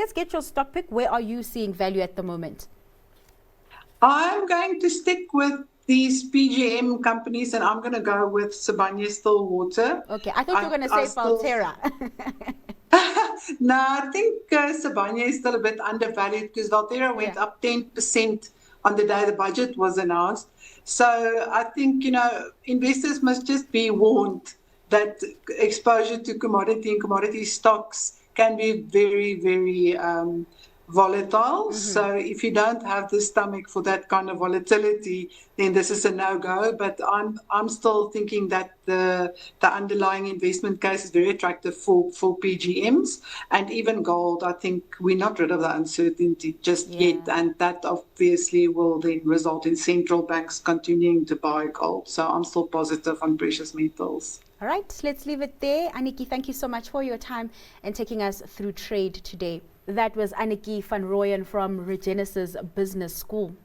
let's get your stock pick. Where are you seeing value at the moment? I'm going to stick with these PGM companies, and I'm going to go with Sibanye-Stillwater. Okay, I thought you were going to say Valterra. No, I think Sibanye is still a bit undervalued because Valterra went up 10% on the day the budget was announced. So I think, investors must just be warned that exposure to commodity and commodity stocks can be very, very volatile. So if you don't have the stomach for that kind of volatility, then this is a no-go. But I'm still thinking that the underlying investment case is very attractive for PGMs and even gold. I think we're not rid of the uncertainty just yet, and that obviously will then result in central banks continuing to buy gold. So I'm still positive on precious metals. All right, let's leave it there. Aniki, thank you so much for your time and taking us through trade today. That was Aniki van Rooyen from Regenesis Business School.